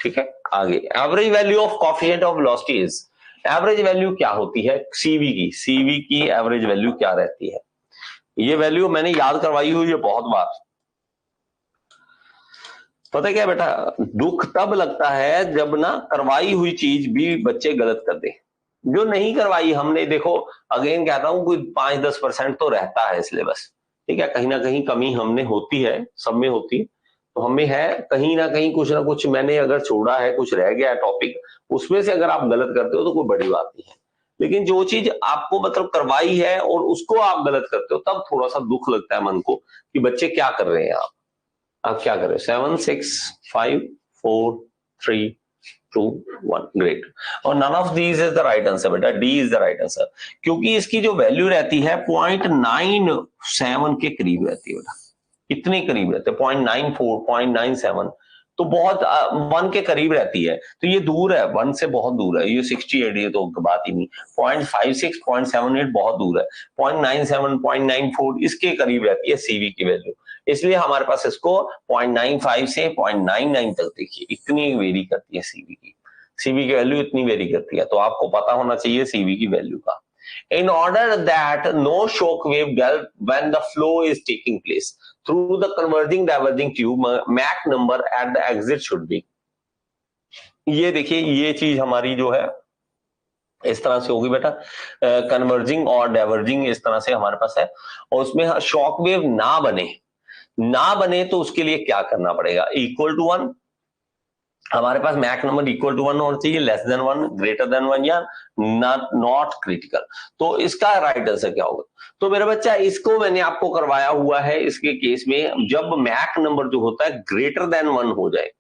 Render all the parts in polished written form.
ठीक है, आगे average value of coefficient of velocity is, average value क्या होती है सीवी की एवरेज वैल्यू क्या रहती है? ये वैल्यू मैंने याद करवाई हुई है बहुत बार। पता है क्या बेटा, दुख तब लगता है जब ना करवाई हुई चीज भी बच्चे गलत कर दे। जो नहीं करवाई हमने, देखो अगेन कहता हूं, कोई 5-10% तो रहता है सिलेबस, ठीक है, कहीं ना कहीं कमी हमने होती है, सब में होती है, तो हमें है कहीं ना कुछ मैंने अगर छोड़ा है, कुछ रह गया है टॉपिक, उसमें से अगर आप गलत करते हो तो कोई बड़ी बात नहीं है। लेकिन जो चीज आपको मतलब करवाई है और उसको आप गलत करते हो, तब थोड़ा सा दुख लगता है मन को कि बच्चे क्या कर रहे हैं आप क्या करें? 7 6 5 4 3 2 1, ग्रेट। और none of these is the right answer बेटा, D is the right answer, क्योंकि इसकी जो वैल्यू रहती है 0.97 के करीब रहती है बेटा, इतने करीब रहते हैं, 0.94 0.97, तो बहुत 1 के करीब रहती है, तो ये दूर है, 1 से बहुत दूर है, ये 68, ये तो बात ही नहीं, 0.56 0.78 बहुत दूर है, 0.97 0.94 इसके करीब रहती है सीवी की वैल्यू, इसलिए हमारे पास इसको 0.95 से 0.99 तक देखिए, इतनी वेरी करती है सीवी की वैल्यू इतनी वेरी करती है, तो आपको पता होना चाहिए सीवी की वैल्यू का। In order that no shock wave gulp when the flow is taking place through the converging diverging tube, Mach number at the exit should be, ये देखिए ये चीज हमारी जो है इस तरह से होगी बेटा, कन्वर्जिंग और डाइवर्जिंग इस तरह से हमारे पास है, और उसमें शॉक वेव ना बने तो उसके लिए क्या करना पड़ेगा? इक्वल टू 1, हमारे पास मैक नंबर इक्वल टू 1 होना चाहिए, लेस देन 1, ग्रेटर देन 1, या नॉट क्रिटिकल। तो इसका राइट आंसर क्या होगा? तो मेरा बच्चा इसको मैंने आपको करवाया हुआ है, इसके केस में जब मैक नंबर जो होता है ग्रेटर देन 1 हो जाए,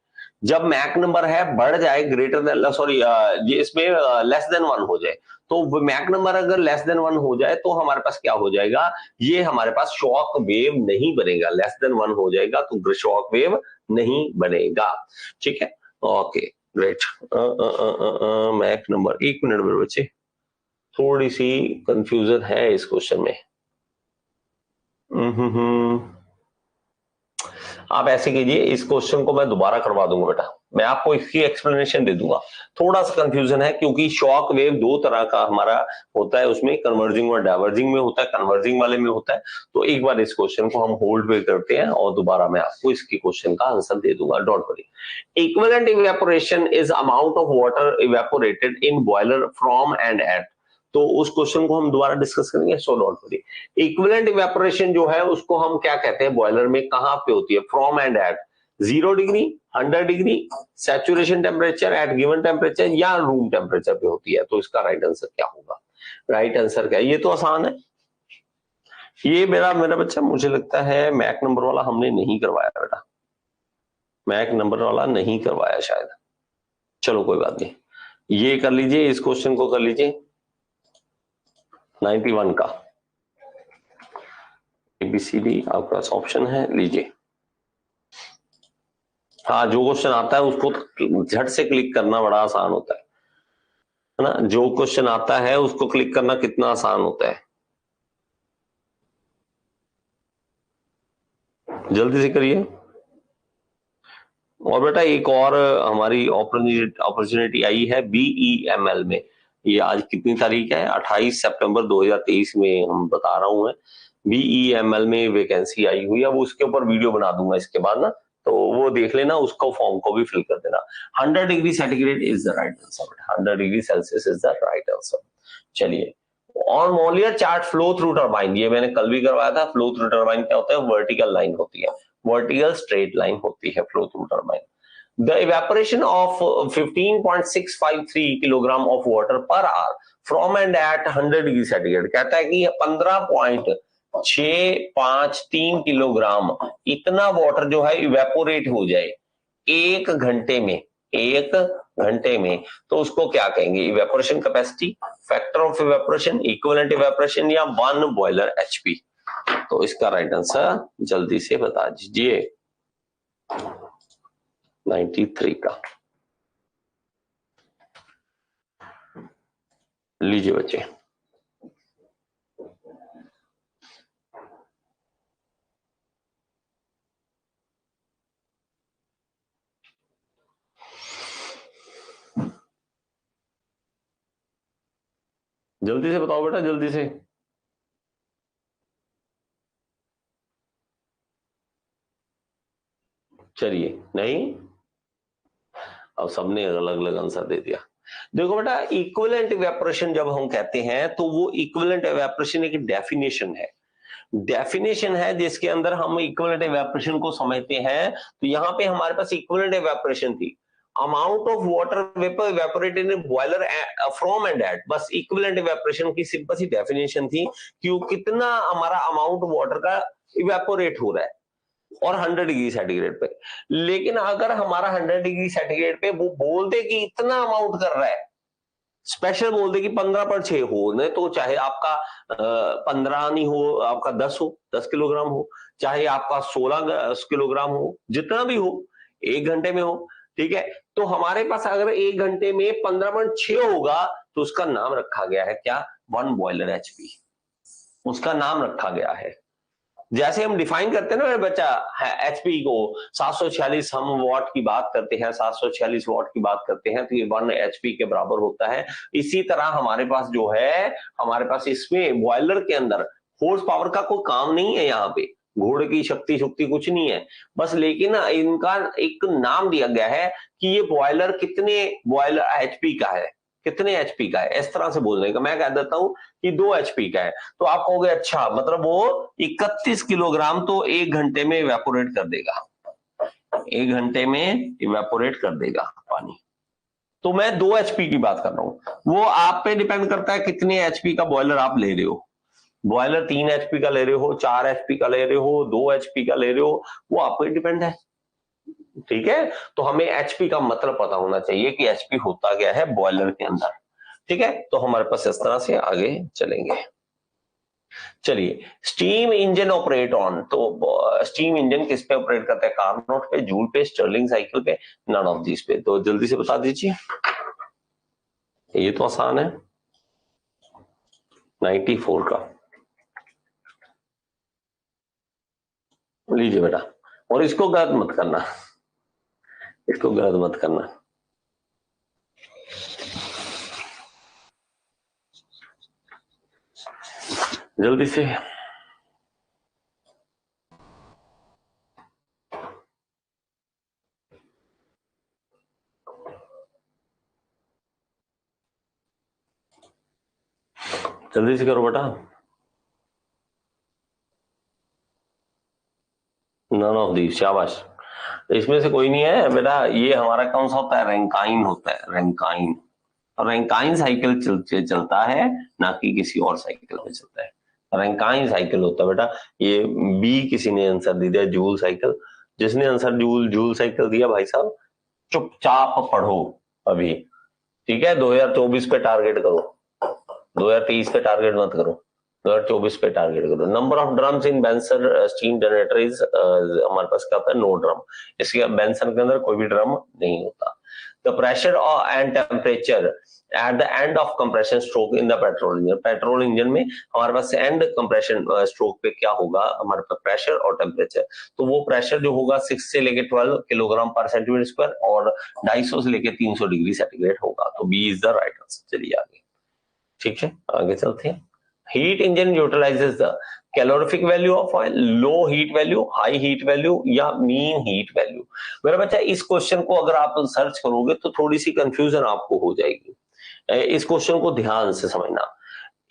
जब मैक नंबर है बढ़ जाए, ग्रेटर देन सॉरी ये इसमें लेस देन 1 हो जाए, तो मैक नंबर अगर लेस देन 1 हो जाए तो हमारे पास क्या हो जाएगा? ये हमारे पास शॉक वेव नहीं बनेगा, लेस देन 1 हो जाएगा तो शॉक वेव नहीं बनेगा, ठीक है, okay great. Mach number, 1 minute मेरे बच्चे, थोड़ी सी कंफ्यूजन है इस क्वेश्चन में। आप ऐसे कीजिए, इस क्वेश्चन को मैं दोबारा करवा दूंगा बेटा, मैं आपको इसकी एक्सप्लेनेशन दे दूंगा। थोड़ा सा कंफ्यूजन है क्योंकि शॉक वेव दो तरह का हमारा होता है, उसमें कन्वर्जिंग और डाइवर्जिंग में होता है, कन्वर्जिंग वाले में होता है, तो एक बार इस क्वेश्चन को हम होल्ड पे करते हैं और दोबारा मैं आपको इसकी क्वेश्चन का आंसर दे दूंगा, don't worry. Equivalent evaporation is amount of water evaporated in boiler from and at, तो उस क्वेश्चन को हम दोबारा डिस्कस करेंगे, so don't worry. Equivalent evaporation जो है उसको हम क्या कहते हैं बॉयलर में, कहां पे होती है? From and at 0 degree, 100 degree, saturation temperature, at given temperature, या रूम टेम्परेचर पे होती है, तो इसका राइट आंसर क्या होगा? राइट आंसर क्या है? ये तो आसान है, ये मेरा बच्चा मुझे लगता है मैक नंबर वाला हमने नहीं करवाया बेटा, मैक नंबर वाला नहीं करवाया शायद, चलो कोई बात नहीं, ये कर लीजिए, इस क्वेश्चन को कर लीजिए 91 का, एबीसीडी आपके पास ऑप्शन है, लीजिए। हाँ, जो क्वेश्चन आता है उसको झट से क्लिक करना बड़ा आसान होता है ना, जो क्वेश्चन आता है उसको क्लिक करना कितना आसान होता है, जल्दी से करिए। और बेटा एक और हमारी अपॉर्चुनिटी आई है बीईएमएल में, ये आज कितनी तारीख है? 28 सितंबर 2023 में हम बता रहा हूं मैं, बीईएमएल में वैकेंसी आई हुई है, वो उसके ऊपर वीडियो बना दूंगा इसके बाद ना, तो वो देख लेना, उसको फॉर्म को भी फिल कर देना। 100 degree centigrade is the right answer, 100 degree Celsius is the right answer. चलिए, on Mollier chart flow through turbine, ये मैंने कल भी करवाया था, फ्लो थ्रू टर्बाइन क्या होता है? वर्टिकल लाइन होती है, वर्टिकल स्ट्रेट लाइन होती है flow through turbine. The evaporation of 15.653 kilogram of water per hour from and at 100 degree centigrade, कहता है कि 15.653 किलोग्राम इतना वाटर जो है इवेपोरेट हो जाए 1 घंटे में, 1 घंटे में, तो उसको क्या कहेंगे? Evaporation capacity, factor of evaporation, equivalent evaporation, या 1 बॉयलर एचपी? तो इसका राइट आंसर जल्दी से बता दीजिए। 93 का, लीजिए बच्चे। जल्दी से बताओ बेटा, जल्दी से। चलिए, नहीं, अब सबने अलग अलग आंसर दे दिया। देखो बेटा, इक्विवेलेंट इवेपोरेशन जब हम कहते हैं तो वो इक्विवेलेंट इवेपोरेशन एक डेफिनेशन है, डेफिनेशन है जिसके अंदर हम इक्विवेलेंट इवेपोरेशन को समझते हैं। तो यहाँ पे हमारे पास इक्विवेलेंट इवेपोरेशन थी, amount of water vapour evaporated in boiler from and at, बस इक्विवेलेंट इवेपोरेशन की सिंपल सी डेफिनेशन थी कि कितना हमारा अमाउंट वाटर का इवेपोरेट हो रहा है और 100 डिग्री सेंटीग्रेड पे। लेकिन अगर हमारा 100 डिग्री सेंटीग्रेड पे वो बोल दे कि इतना अमाउंट कर रहा है, स्पेशल बोल दे कि 15/6 हो, नहीं तो चाहे आपका 15 नहीं हो, आपका 10 हो, 10 किलोग्राम हो, चाहे आपका 16 किलोग्राम हो, जितना भी हो, 1 घंटे में हो, ठीक है। तो हमारे पास अगर 1 घंटे में 15/6 होगा तो उसका नाम रखा गया है क्या, 1 बॉयलर एचपी, उसका नाम रखा गया है। जैसे हम डिफाइन करते हैं ना मेरे बच्चा एचपी को, 746 हम वॉट की बात करते हैं, 746 वॉट की बात करते हैं, तो ये 1 एचपी के बराबर होता है। इसी तरह हमारे पास जो है, हमारे पास इसमें बॉयलर के अंदर हॉर्स पावर का कोई काम नहीं है, यहाँ पे घोड़े की शक्ति शक्ति कुछ नहीं है, बस लेकिन इनका एक नाम दिया गया है कि ये बॉयलर कितने बॉयलर एचपी का है, कितने एचपी का है, इस तरह से बोलने का। मैं कह देता हूं कि 2 एचपी का है, तो आप कहोगे अच्छा, मतलब वो 31 किलोग्राम तो 1 घंटे में इवेपोरेट कर देगा, 1 घंटे में इवेपोरेट कर देगा पानी। तो मैं 2 एचपी की बात कर रहा हूं, वो आप पे डिपेंड करता है कितने एचपी का बॉयलर आप ले रहे हो। बॉयलर 3 एचपी का ले रहे हो, 4 एचपी का ले रहे हो, 2 एचपी का ले रहे हो, वो आप पे डिपेंड है, ठीक है। तो हमें एचपी का मतलब पता होना चाहिए कि एचपी होता क्या है बॉयलर के अंदर, ठीक है। तो हमारे पास इस तरह से आगे चलेंगे। चलिए, स्टीम इंजन ऑपरेट ऑन, तो स्टीम इंजन किस पे ऑपरेट करता है, कार्नोट पे, जूल पे, स्टर्लिंग साइकिल पे, नन ऑफ दिस पे। तो जल्दी से बता दीजिए, ये तो आसान है, 94 का लीजिए बेटा, और इसको गलत मत करना, इसको गलत मत करना। जल्दी से, जल्दी से करो बेटा। नन ऑफ दी, शाबाश। इसमें से कोई नहीं है बेटा, ये हमारा कौन सा होता है, रैंकाइन होता है, रैंकाइन। और रैंकाइन साइकिल चलता है, ना कि किसी और साइकिल में चलता है, रैंकाइन साइकिल होता है बेटा। ये बी किसी ने आंसर दे दिया, जूल साइकिल। जिसने आंसर जूल साइकिल दिया भाई साहब, चुपचाप पढ़ो अभी, ठीक है। 2024 पे टारगेट करो, 2023 पे टारगेट मत करो, 2024 पे टारगेट करो। Number of drums in Benson steam generator is, हमारे पास क्या होता है, नो ड्रम। इसके बेंसर के अंदर कोई भी ड्रम नहीं होता। The pressure and temperature at the end of compression stroke in the petrol engine, petrol engine में हमारे पास एंड कंप्रेशन स्ट्रोक पे क्या होगा, हमारे पास प्रेशर और टेम्परेचर। तो वो प्रेशर जो होगा 6 से लेके 12 किलोग्राम पर सेंटीमीटर स्क्वायर और 250 से लेके 300 डिग्री सेंटीग्रेड होगा। तो B is the right answer. चलिए आगे, ठीक है, आगे चलते हैं। Heat engine utilises the calorific value of oil, low heat value, high heat value या मीन हीट वैल्यू। मेरा बच्चा, इस क्वेश्चन को अगर आप सर्च करोगे तो थोड़ी सी कंफ्यूजन आपको हो जाएगी। इस क्वेश्चन को ध्यान से समझना,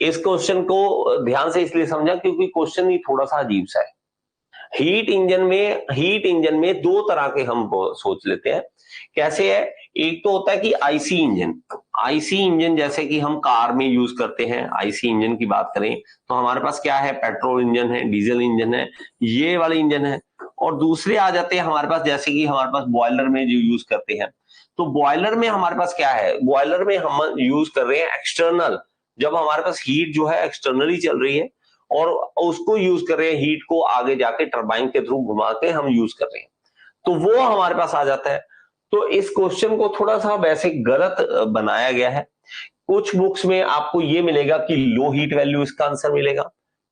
इस क्वेश्चन को ध्यान से इसलिए समझा क्योंकि क्वेश्चन ही थोड़ा सा अजीब सा है। हीट इंजन में 2 तरह के हम सोच लेते हैं। कैसे है, एक तो होता है कि आईसी इंजन, आईसी इंजन जैसे कि हम कार में यूज करते हैं। आईसी इंजन की बात करें तो हमारे पास क्या है, पेट्रोल इंजन है, डीजल इंजन है, ये वाले इंजन है। और दूसरे आ जाते हैं हमारे पास, जैसे कि हमारे पास बॉयलर में जो यूज करते हैं। तो बॉयलर में हमारे पास क्या है, बॉयलर में हम यूज कर रहे हैं एक्सटर्नल, जब हमारे पास हीट जो है एक्सटर्नली चल रही है और उसको यूज कर रहे हैं, हीट को आगे जाके टरबाइन के थ्रू घुमा के हम यूज कर रहे हैं, तो वो हमारे पास आ जाता है। तो इस क्वेश्चन को थोड़ा सा वैसे गलत बनाया गया है। कुछ बुक्स में आपको ये मिलेगा कि लो हीट वैल्यू इसका आंसर मिलेगा,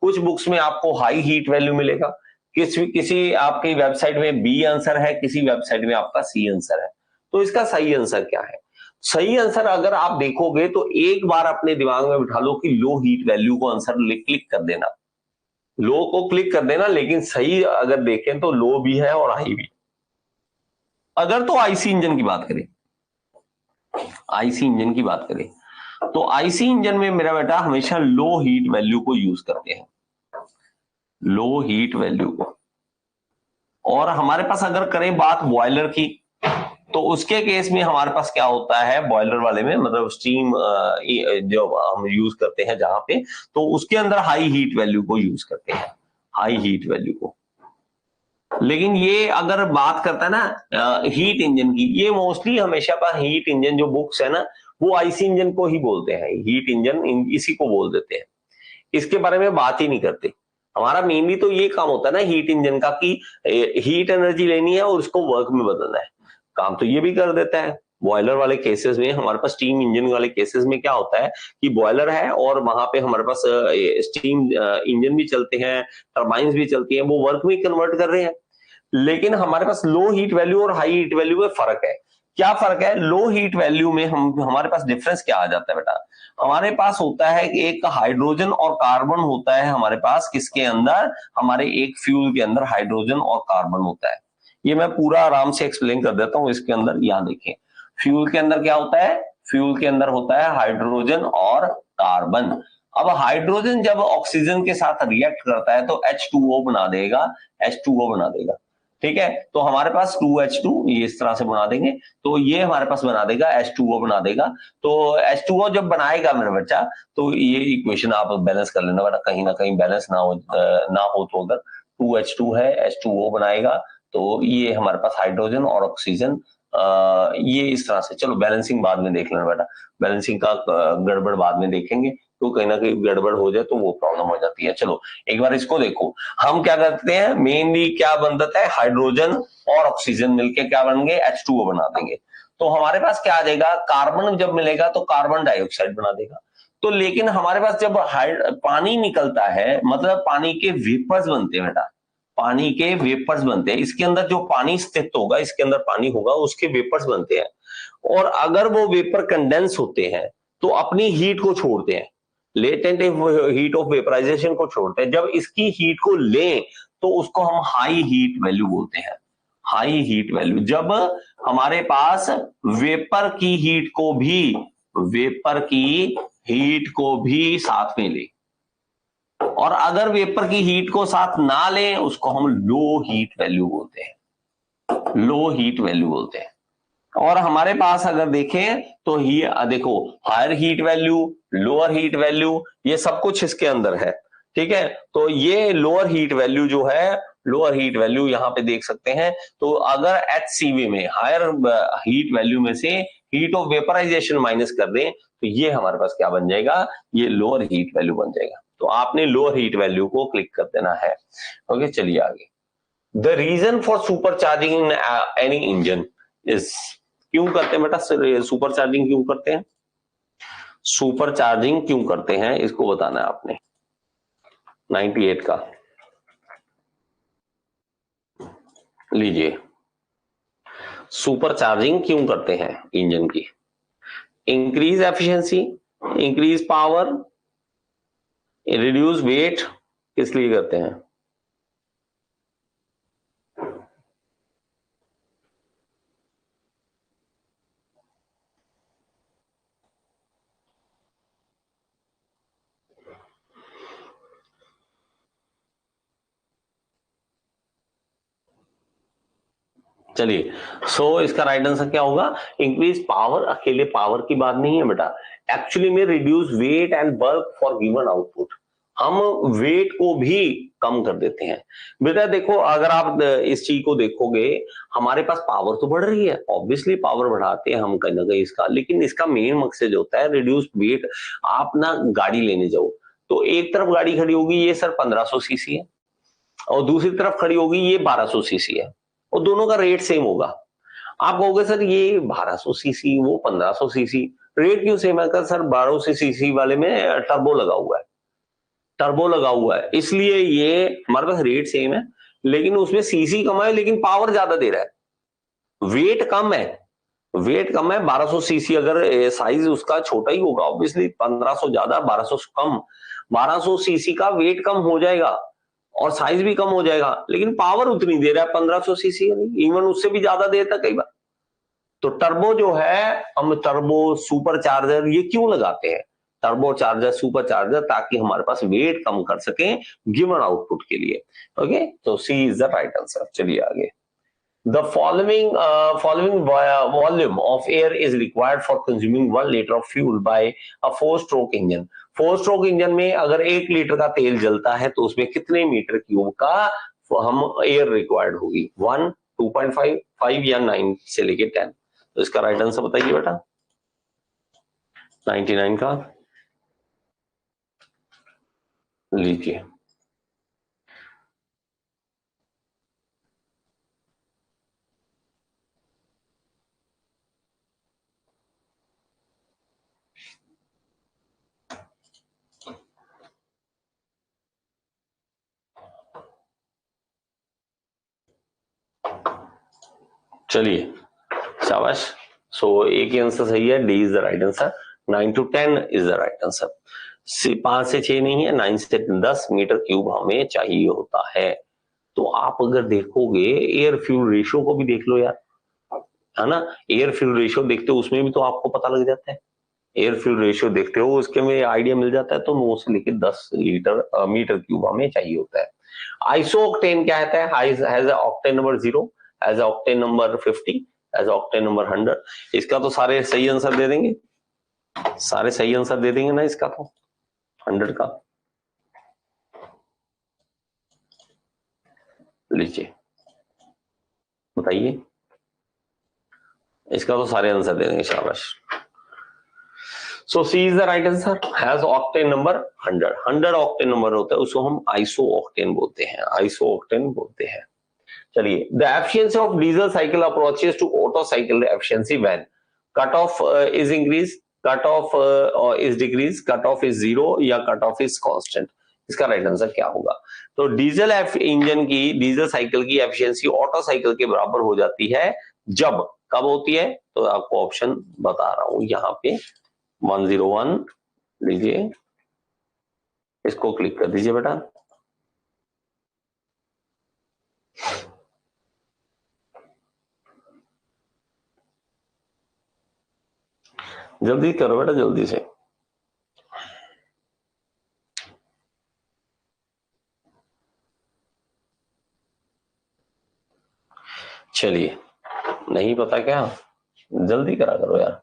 कुछ बुक्स में आपको हाई हीट वैल्यू मिलेगा, किसी आपकी वेबसाइट में बी आंसर है, किसी वेबसाइट में आपका सी आंसर है। तो इसका सही आंसर क्या है, सही आंसर अगर आप देखोगे तो एक बार अपने दिमाग में बिठा लो कि लो हीट वैल्यू को आंसर क्लिक कर देना, लो को क्लिक कर देना, लेकिन सही अगर देखें तो लो भी है और हाई भी। अगर तो आईसी इंजन की बात करें, आईसी इंजन की बात करें तो आईसी इंजन में मेरा बेटा हमेशा लो हीट वैल्यू को यूज करते हैं, लो हीट वैल्यू को। और हमारे पास अगर करें बात बॉयलर की, तो उसके केस में हमारे पास क्या होता है बॉयलर वाले में, मतलब स्टीम जो हम यूज करते हैं जहां पे, तो उसके अंदर हाई हीट वैल्यू को यूज करते हैं, हाई हीट वैल्यू को। लेकिन ये अगर बात करता है ना हीट इंजन की, ये मोस्टली हमेशा पर हीट इंजन जो बुक्स है ना वो आईसी इंजन को ही बोलते हैं, हीट इंजन इसी को बोल देते हैं, इसके बारे में बात ही नहीं करते। हमारा मेनली तो ये काम होता है ना हीट इंजन का कि हीट एनर्जी लेनी है और उसको वर्क में बदलना है, काम तो ये भी कर देता है। बॉयलर वाले केसेस में, हमारे पास स्टीम इंजन वाले केसेस में क्या होता है कि बॉयलर है और वहां पे हमारे पास स्टीम इंजन भी चलते हैं, टर्बाइंस भी चलती हैं, वो वर्क में कन्वर्ट कर रहे हैं। लेकिन हमारे पास लो हीट वैल्यू और हाई हीट वैल्यू में फर्क है। क्या फर्क है? लो हीट वैल्यू में हमारे पास डिफरेंस क्या आ जाता है बेटा, हमारे पास होता है कि एक हाइड्रोजन और कार्बन होता है हमारे पास, किसके अंदर, हमारे एक फ्यूल के अंदर हाइड्रोजन और कार्बन होता है। ये मैं पूरा आराम से एक्सप्लेन कर देता हूं इसके अंदर, यहां देखें फ्यूल के अंदर क्या होता है, फ्यूल के अंदर होता है हाइड्रोजन और कार्बन। अब हाइड्रोजन जब ऑक्सीजन के साथ रिएक्ट करता है तो H2O बना देगा, H2O बना देगा, ठीक है। तो हमारे पास 2H2 ये इस तरह से बना देंगे, तो ये हमारे पास बना देगा H2O बना देगा। तो H2O जब बनाएगा मेरा बच्चा, तो ये इक्वेशन आप बैलेंस कर लेना बेटा, कहीं ना कहीं बैलेंस ना हो तो अगर 2H2 है H2O बनाएगा, तो ये हमारे पास हाइड्रोजन और ऑक्सीजन ये इस तरह से। चलो बैलेंसिंग बाद में देख लेना बेटा, बैलेंसिंग का गड़बड़ बाद में देखेंगे, तो कहीं ना कहीं गड़बड़ हो जाए तो वो प्रॉब्लम हो जाती है। चलो एक बार इसको देखो, हम क्या करते हैं मेनली क्या बन जाता है, हाइड्रोजन और ऑक्सीजन मिलके क्या बन गए, H2O बना देंगे। तो हमारे पास क्या आ जाएगा, कार्बन जब मिलेगा तो कार्बन डाइऑक्साइड बना देगा। तो लेकिन हमारे पास जब पानी निकलता है, मतलब पानी के वेपर्स बनते हैं बेटा, पानी के वेपर्स बनते हैं, इसके अंदर जो पानी स्थित होगा, इसके अंदर पानी होगा, उसके वेपर्स बनते हैं। और अगर वो वेपर कंडेंस होते हैं तो अपनी हीट को छोड़ते हैं, लेटेंट हीट ऑफ वेपराइजेशन को छोड़ते हैं। जब इसकी हीट को लें तो उसको हम हाई हीट वैल्यू बोलते हैं, हाई हीट वैल्यू। जब हमारे पास वेपर की हीट को भी, वेपर की हीट को भी साथ में ले, और अगर वेपर की हीट को साथ ना लें उसको हम लो हीट वैल्यू बोलते हैं, लो हीट वैल्यू बोलते हैं। और हमारे पास अगर देखें तो ही देखो higher heat value, lower heat value, ये सब कुछ इसके अंदर है, ठीक है। तो ये लोअर हीट वैल्यू जो है, लोअर हीट वैल्यू यहां पे देख सकते हैं। तो अगर HCV में हायर हीट वैल्यू में से हीट ऑफ वेपराइजेशन माइनस कर दें तो ये हमारे पास क्या बन जाएगा, ये लोअर हीट वैल्यू बन जाएगा। तो आपने लोअर हीट वैल्यू को क्लिक कर देना है। ओके चलिए आगे। The reason for supercharging in any engine is, क्यों करते हैं बेटा सुपर चार्जिंग क्यों करते हैं, सुपर चार्जिंग क्यों करते हैं इसको बताना है आपने। 98 का लीजिए, सुपर चार्जिंग क्यों करते हैं इंजन की, increase efficiency, increase power, reduce weight, किस लिए करते हैं। चलिए सो इसका राइट आंसर क्या होगा, इंक्रीज पावर। अकेले पावर की बात नहीं है बेटा, एक्चुअली में reduce weight and bulk for given output, हम वेट को भी कम कर देते हैं। बेटा देखो अगर आप इस चीज को देखोगे, हमारे पास पावर तो बढ़ रही है, ऑब्वियसली पावर बढ़ाते हैं हम कहीं ना कहीं इसका, लेकिन इसका मेन मकसद होता है रिड्यूस वेट। आप ना गाड़ी लेने जाओ तो एक तरफ गाड़ी खड़ी होगी ये सर 1500 सीसी है, और दूसरी तरफ खड़ी होगी ये 1200 सीसी है, और दोनों का रेट सेम होगा। आप कहोगे सर ये 1200 सीसी वो 1500 सीसी, रेट क्यों सेम है? सर 1200 सीसी वाले में टर्बो लगा हुआ है, टर्बो लगा हुआ है, इसलिए ये हमारे पास रेट सेम है, लेकिन उसमें सीसी कम है लेकिन पावर ज्यादा दे रहा है, वेट कम है वेट कम है 1200 सीसी, अगर साइज उसका छोटा ही होगा ऑब्वियसली, 1500 ज्यादा 1200 कम, 1200 सीसी का वेट कम हो जाएगा और साइज भी कम हो जाएगा, लेकिन पावर उतनी दे रहा है 1500 सीसी, इवन उससे भी ज्यादा देता कई बार। तो टर्बो जो है, हम टर्बो सुपर चार्जर ये क्यों लगाते हैं, टर्बो चार्जर सुपर चार्जर, ताकि हमारे पास वेट कम कर सके गिवन आउटपुट के लिए। ओके, तो सी इज द राइट आंसर। चलिए आगे। The following volume of air is required for consuming 1 liter of fuel by a 4-stroke engine. 4-stroke engine में अगर 1 लीटर का तेल जलता है तो उसमें कितने मीटर क्यूब का हम एयर रिक्वायर्ड होगी, 1, 2.5, 5 या 9 से लेके 10। तो इसका राइट आंसर बताइए बेटा। 99 का लीजिए। चलिए शाबाश। सो एक ही आंसर सही है, D is the right answer. 9 to 10 is the right answer. 5 से 6 नहीं है, 9 से 10 मीटर क्यूब हमें चाहिए होता है। तो आप अगर देखोगे एयर फ्यूल रेशियो को भी देख लो यार, है ना, एयर फ्यूल रेशियो देखते हो उसमें भी तो आपको पता लग जाता है, एयर फ्यूल रेशियो देखते हो उसके में आइडिया मिल जाता है। तो 9 से लेके 10 लीटर मीटर क्यूब हमें चाहिए होता है। आइसो ऑक्टेन क्या कहता है, has octane number 0, has octane number 50, has octane number 100। इसका तो सारे सही आंसर दे देंगे, सारे सही आंसर दे देंगे ना इसका तो, 100 का। लीजिए बताइए, इसका तो सारे आंसर दे देंगे, शाबाश। So C is the right answer, has octane number 100। 100 octane number होता है, उसको हम आइसो ऑक्टेन बोलते हैं, आइसो ऑक्टेन बोलते हैं। चलिए, the efficiency of diesel cycle approaches to Otto cycle efficiency when cut off is increase, cut off is decrease, cut off is 0 या कट ऑफ इज कांस्टेंट। इसका राइट आंसर क्या होगा? तो डीजल इंजन की, diesel cycle की efficiency Otto cycle के बराबर हो जाती है जब, कब होती है? तो आपको ऑप्शन बता रहा हूं यहाँ पे, 101 लीजिए, इसको क्लिक कर दीजिए बेटा। जल्दी करो बेटा, जल्दी से। चलिए, नहीं पता क्या, जल्दी करा करो यार।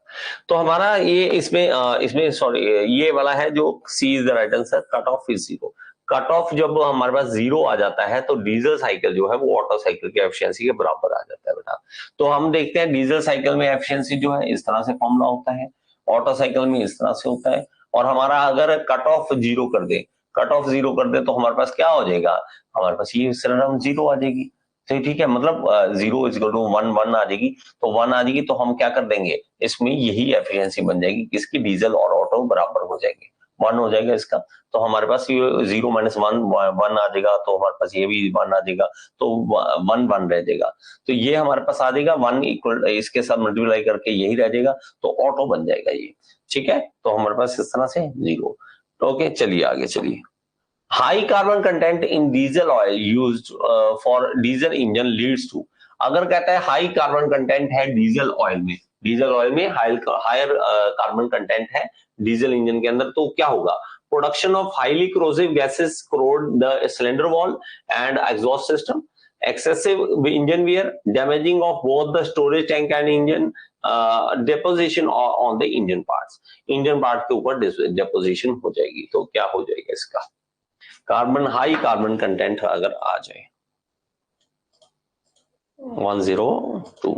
तो हमारा ये इसमें सॉरी, ये वाला है जो C is the right answer, cut off is 0। Cut off जब हमारे पास 0 आ जाता है तो डीजल साइकिल जो है वो ऑटो साइकिल की एफिशिएंसी के बराबर आ जाता है बेटा। तो हम देखते हैं डीजल साइकिल में एफिशिएंसी जो है इस तरह से फॉर्मूला होता है, ऑटो साइकिल में इस तरह से होता है। और हमारा अगर कट ऑफ 0 कर दे, कट ऑफ 0 कर दे तो हमारे पास क्या हो जाएगा, हमारे पास ये सिर्फ 0 आ जाएगी। तो ठीक है, मतलब 0 इज इक्वल टू 1, 1 आ जाएगी। तो 1 आ जाएगी तो हम क्या कर देंगे, इसमें यही एफिशिएंसी बन जाएगी, किसकी, डीजल और ऑटो बराबर हो जाएंगे, 1 हो जाएगा इसका। तो हमारे पास ये 0 माइनस 1 1 आ जाएगा, तो हमारे पास ये भी 1 आ जाएगा, तो 1 1 रह जाएगा। तो ये हमारे पास आ जाएगा 1 इक्वल, इसके साथ मल्टीप्लाई करके यही रह जाएगा, तो ऑटो बन जाएगा ये। ठीक है, तो हमारे पास इस तरह से 0। ओके, चलिए आगे चलिए। High carbon content in diesel oil used for diesel engine leads to, अगर कहता है हाई कार्बन कंटेंट है डीजल ऑयल में, डीजल ऑयल में हायर कार्बन कंटेंट है डीजल इंजन के अंदर, तो क्या होगा, production of highly corrosive gases corrode the cylinder wall and exhaust system, excessive engine wear, damaging of both the storage tank and engine, deposition on the engine parts, engine part के ऊपर deposition हो जाएगी। तो क्या हो जाएगा इसका, carbon, high carbon content अगर आ जाए 102,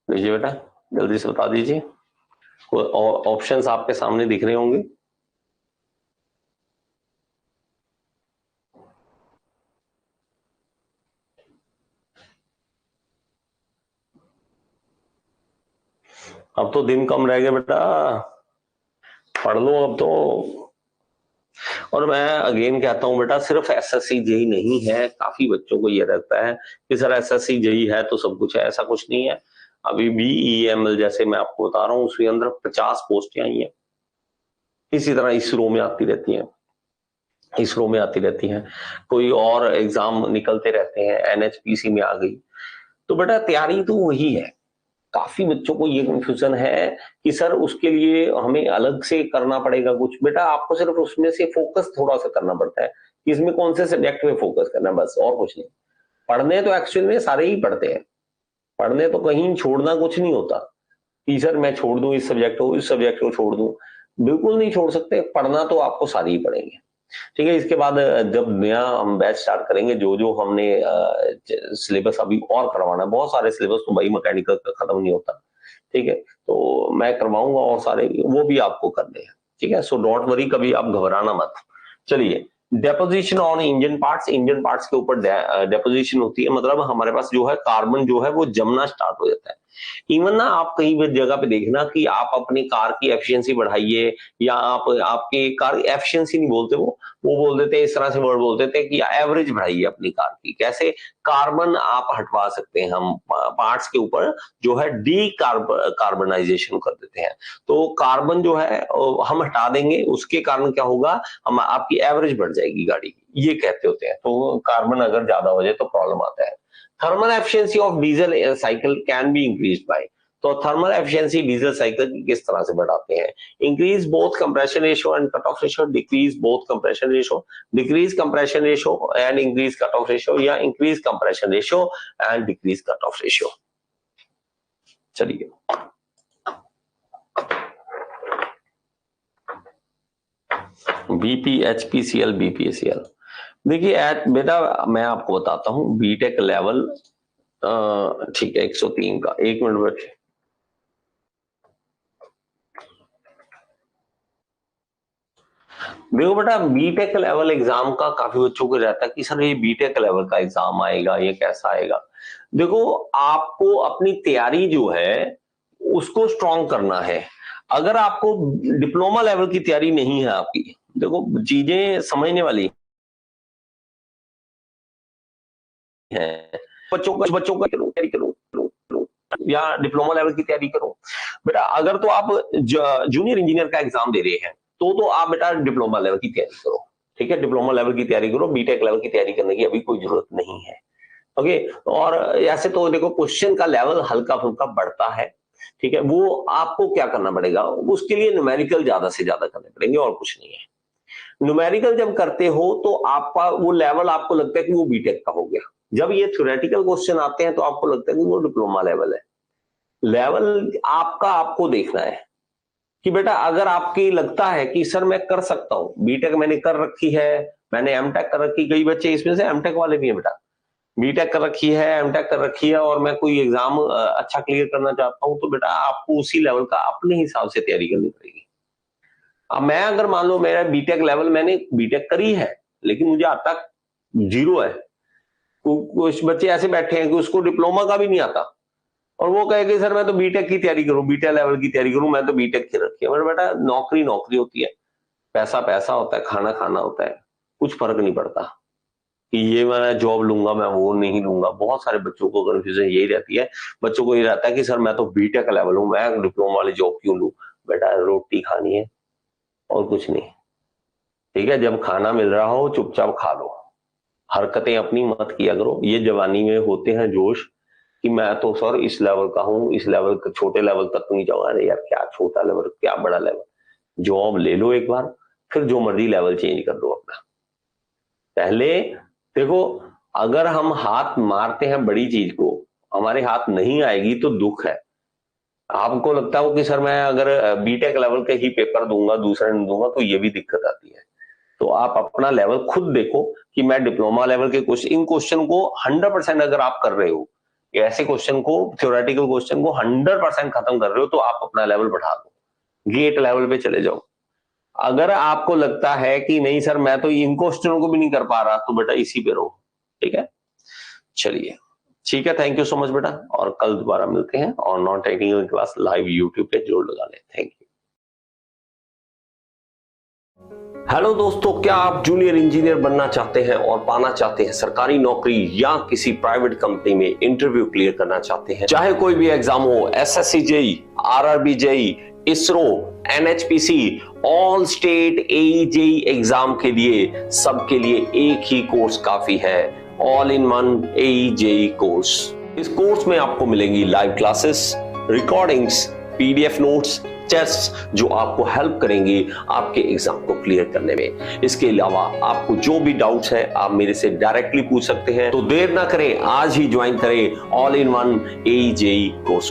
लीजिए बेटा जल्दी से बता दीजिए, ऑप्शंस आपके सामने दिख रहे होंगे। अब तो दिन कम रह गए बेटा, पढ़ लो अब तो। और मैं अगेन कहता हूं बेटा, सिर्फ एसएससी जेई नहीं है। काफी बच्चों को ये रहता है कि सर एसएससी जेई है तो सब कुछ है, ऐसा कुछ नहीं है। अभी भी ईएमएल जैसे मैं आपको बता रहा हूँ, उसके अंदर 50 पोस्टें आई हैं। इसी तरह इसरो में आती रहती हैं, इसरो में आती रहती हैं, कोई और एग्जाम निकलते रहते हैं, एनएचपीसी में आ गई। तो बेटा तैयारी तो वही है। काफी बच्चों को ये कंफ्यूजन है कि सर उसके लिए हमें अलग से करना पड़ेगा कुछ। बेटा आपको सिर्फ उसमें से फोकस थोड़ा सा करना पड़ता है कि इसमें कौन से सब्जेक्ट में फोकस करना है, बस, और कुछ नहीं। पढ़ने तो एक्चुअल में सारे ही पढ़ते हैं, पढ़ने तो कहीं छोड़ना कुछ नहीं होता कि सर मैं छोड़ दूं इस सब्जेक्ट को, इस सब्जेक्ट को छोड़ दूं, बिल्कुल नहीं छोड़ सकते। पढ़ना तो आपको सारे ही पढ़ेंगे। ठीक है, इसके बाद जब नया हम बैच स्टार्ट करेंगे, जो जो हमने सिलेबस अभी और करवाना है, बहुत सारे सिलेबस तो भाई मैकेनिकल का खत्म नहीं होता। ठीक है, तो मैं करवाऊंगा और सारे वो भी आपको करने हैं। ठीक है, सो डोंट वरी, कभी आप घबराना मत। चलिए, deposition on engine parts. Engine parts के ऊपर डेपोजिशन होती है, मतलब हमारे पास जो है कार्बन जो है वो जमना स्टार्ट हो जाता है। इवन ना आप कहीं भी जगह पे देखना कि आप अपनी कार की एफिशिएंसी बढ़ाइए, या आप आपकी कार एफिशिएंसी नहीं बोलते, वो बोल देते हैं, इस तरह से वर्ड बोल देते हैं कि एवरेज बढ़ाइए अपनी कार की। कैसे? कार्बन आप हटवा सकते हैं हम पार्ट्स के ऊपर, जो है डी कार्बनाइजेशन कर देते हैं। तो कार्बन जो है हम हटा देंगे, उसके कारण क्या होगा, हम आपकी एवरेज बढ़ जाएगी गाड़ी की, ये कहते होते हैं। तो कार्बन अगर ज्यादा हो जाए तो प्रॉब्लम आता है। Thermal efficiency of diesel cycle can be increased by. तो थर्मल एफिशिएंसी डीजल साइकिल की किस तरह से बढ़ाते हैं? Increase both compression ratio and cut off ratio, decrease both compression ratio, decrease compression ratio and increase cut off ratio, या increase compression ratio and decrease cut off ratio. चलिए, BP, HPCL, BPCL. देखिए बेटा मैं आपको बताता हूं, BTech level, ठीक है, 103 का, 1 मिनट बैठे। देखो बेटा, बीटेक लेवल एग्जाम का काफी बच्चों को रहता है कि सर ये बीटेक लेवल का एग्जाम आएगा, ये कैसा आएगा। देखो, आपको अपनी तैयारी जो है उसको स्ट्रॉन्ग करना है। अगर आपको डिप्लोमा लेवल की तैयारी नहीं है आपकी, देखो चीजें समझने वाली है। बच्चों का करो, तैयारी करो, या डिप्लोमा लेवल की तैयारी करो। बेटा अगर तो आप जूनियर इंजीनियर का एग्जाम दे रहे हैं, तो आप बेटा डिप्लोमा लेवल की तैयारी करो। ठीक है, डिप्लोमा लेवल की तैयारी करो, बीटेक लेवल की तैयारी करने की अभी कोई जरूरत नहीं है। ओके, और ऐसे तो देखो क्वेश्चन का लेवल हल्का फुल्का बढ़ता है। ठीक है, वो आपको क्या करना पड़ेगा, उसके लिए न्यूमेरिकल ज्यादा से ज्यादा करने पड़ेंगे, और कुछ नहीं है। न्यूमेरिकल जब करते हो तो आपका वो लेवल आपको लगता है कि वो बीटेक का हो गया। जब ये थ्योरेटिकल क्वेश्चन आते हैं तो आपको लगता है कि वो डिप्लोमा लेवल है। लेवल आपका आपको देखना है कि बेटा अगर आपकी लगता है कि सर मैं कर सकता हूं, बीटेक मैंने कर रखी है, मैंने एमटेक कर रखी, कई बच्चे इसमें से एमटेक वाले भी हैं बेटा, बीटेक कर रखी है, एमटेक कर रखी है, और मैं कोई एग्जाम अच्छा क्लियर करना चाहता हूं, तो बेटा आपको उसी लेवल का अपने हिसाब से तैयारी करनी पड़ेगी। अब मैं अगर मान लो मेरा बीटेक लेवल, मैंने बीटेक करी है लेकिन मुझे आज तक 0 है। कुछ बच्चे ऐसे बैठे हैं कि उसको डिप्लोमा का भी नहीं आता, और वो कहे कि सर मैं तो बीटेक की तैयारी करूं, बीटेक लेवल की तैयारी करूं, मैं तो बीटेक की रखी है। मेरे बेटा नौकरी नौकरी होती है, पैसा पैसा होता है, खाना खाना होता है, कुछ फर्क नहीं पड़ता कि ये मैं जॉब लूंगा, मैं वो नहीं लूंगा। बहुत सारे बच्चों को कंफ्यूजन यही रहती है। बच्चों को ये रहता है कि सर मैं तो बीटेक लेवल हूं, मैं डिप्लोमा वाली जॉब क्यों लूं। बेटा रोटी खानी है और कुछ नहीं। ठीक है, जब खाना मिल रहा हो चुपचाप खा लो, हरकतें अपनी मत किया करो। ये जवानी में होते हैं जोश कि मैं तो सर इस लेवल का हूं, इस लेवल का, छोटे लेवल तक नहीं जाऊंगा। अरे यार क्या छोटा लेवल, क्या बड़ा लेवल, जॉब ले लो एक बार, फिर जो मर्जी लेवल चेंज कर दो अपना। पहले देखो, अगर हम हाथ मारते हैं बड़ी चीज को, हमारे हाथ नहीं आएगी तो दुख है। आपको लगता हो कि सर मैं अगर बीटेक लेवल के ही पेपर दूंगा, दूसरा नहीं दूंगा, तो ये भी दिक्कत आती है। तो आप अपना लेवल खुद देखो कि मैं डिप्लोमा लेवल के क्वेश्चन, इन क्वेश्चन को 100% अगर आप कर रहे हो, ऐसे क्वेश्चन को, थ्योरेटिकल क्वेश्चन को 100% खत्म कर रहे हो, तो आप अपना लेवल बढ़ा दो, गेट लेवल पे चले जाओ। अगर आपको लगता है कि नहीं सर मैं तो इन क्वेश्चनों को भी नहीं कर पा रहा, तो बेटा इसी पे रहो। ठीक है, चलिए, ठीक है, थैंक यू सो मच बेटा, और कल दोबारा मिलते हैं, और non technical class live YouTube पे जरूर लगा लें। Thank you. हेलो दोस्तों, क्या आप जूनियर इंजीनियर बनना चाहते हैं और पाना चाहते हैं सरकारी नौकरी या किसी प्राइवेट कंपनी में इंटरव्यू क्लियर करना चाहते हैं? चाहे कोई भी एग्जाम हो, SSC JE, RRB JE, ISRO, NHPC, all state AE JE exam के लिए सबके लिए एक ही कोर्स काफी है, all in one AE JE course. इस कोर्स में आपको मिलेंगी live classes, recordings, PDF notes, test जो आपको हेल्प करेंगे आपके एग्जाम को क्लियर करने में। इसके अलावा आपको जो भी डाउट्स है आप मेरे से डायरेक्टली पूछ सकते हैं। तो देर ना करें, आज ही ज्वाइन करें all in one AE JE course.